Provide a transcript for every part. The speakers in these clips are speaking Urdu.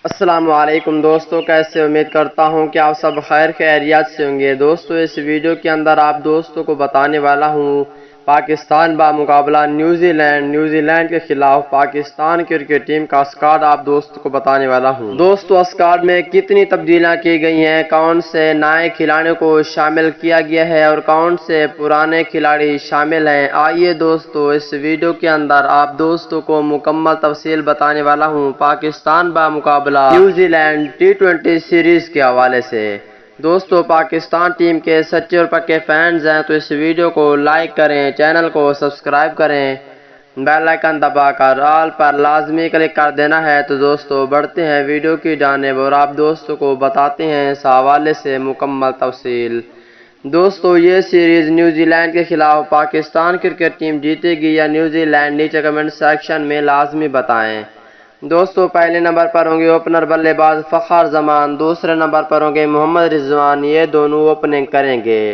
السلام علیکم دوستو، کیسے امید کرتا ہوں کہ آپ سب خیریت سے ہوں گے۔ دوستو اس ویڈیو کے اندر آپ دوستوں کو بتانے والا ہوں پاکستان بمقابلہ نیوزی لینڈ کے خلاف پاکستان کرکٹ ٹیم کا اسکواڈ آپ دوستوں کو بتانے والا ہوں۔ دوستو اسکواڈ میں کتنی تبدیلیاں کی گئی ہیں، کون سے نئے کھلاڑیوں کو شامل کیا گیا ہے اور کون سے پرانے کھلاڑی شامل ہیں، آئیے دوستو اس ویڈیو کے اندر آپ دوستوں کو مکمل تفصیل بتانے والا ہوں پاکستان بمقابلہ نیوزی لینڈ T20 سیریز کے حوالے سے۔ دوستو پاکستان ٹیم کے سچے اور پکے فینز ہیں تو اس ویڈیو کو لائک کریں، چینل کو سبسکرائب کریں، بیل آئیکن دبا کر آل پر لازمی کلک کر دینا ہے۔ تو دوستو بڑھتے ہیں ویڈیو کی جانب اور آپ دوستوں کو بتاتے ہیں اس حوالے سے مکمل تفصیل۔ دوستو یہ سیریز نیوزی لینڈ کے خلاف پاکستان کرکٹ ٹیم جیتے گی یا نیوزی لینڈ، نیچے کمنٹ سیکشن میں لازمی بتائیں۔ دوستو پہلے نمبر پر ہوں گے اوپنر بلے باز فخر زمان، دوسرے نمبر پر ہوں گے محمد رضوان، یہ دونوں اوپننگ کریں گے۔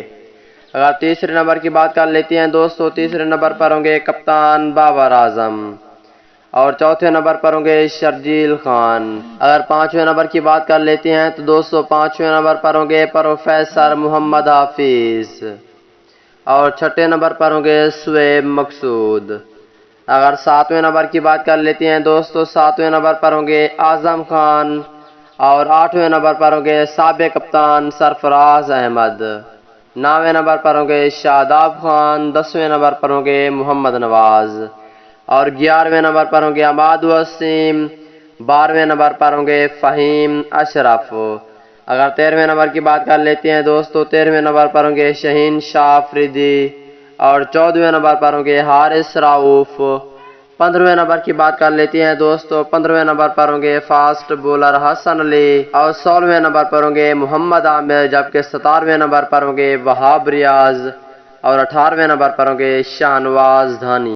اگر تیسرے نمبر کی بات کر لیتے ہیں دوستو، تیسرے نمبر پر ہوں گے کپتان بابر اعظم اور چوتھے نمبر پر ہوں گے شرجیل خان۔ اگر پانچویں نمبر کی بات کر لیتے ہیں تو دوستو پانچویں نمبر پر ہوں گے پروفیسر محمد حفیظ اور چھٹے نمبر پر ہوں گے شعیب مقصود۔ اگر ساتویں نمبر کی بات کر لیتے ہیں دوستو، ساتویں نمبر پر ہوں گے اعظم خان اور آٹھویں نمبر پر ہوں گے سابق کپتان سرفراز احمد۔ نویں نمبر پر ہوں گے شاداب خان، 10ویں نمبر پر ہوں گے محمد نواز اور 11ویں نمبر پر ہوں گے عماد وسیم، 12ویں نمبر پر ہوں گے فہیم اشرف۔ اگر 13ویں نمبر کی بات کر لیتے ہیں دوستو، 13ویں نمبر پر ہوں گے شہین شاہ افریدی اور 14ویں نمبر پر ہوں گے حارث رؤوف۔ 15ویں نمبر کی بات کر لیتے ہیں دوستو، 15ویں نمبر پر ہوں گے فاسٹ بولر حسن علی اور 16ویں نمبر پر ہوں گے محمد عامر، جبکہ 17ویں نمبر پر ہوں گے وہاب ریاض اور 18ویں نمبر پر ہوں گے شاہنواز دھانی۔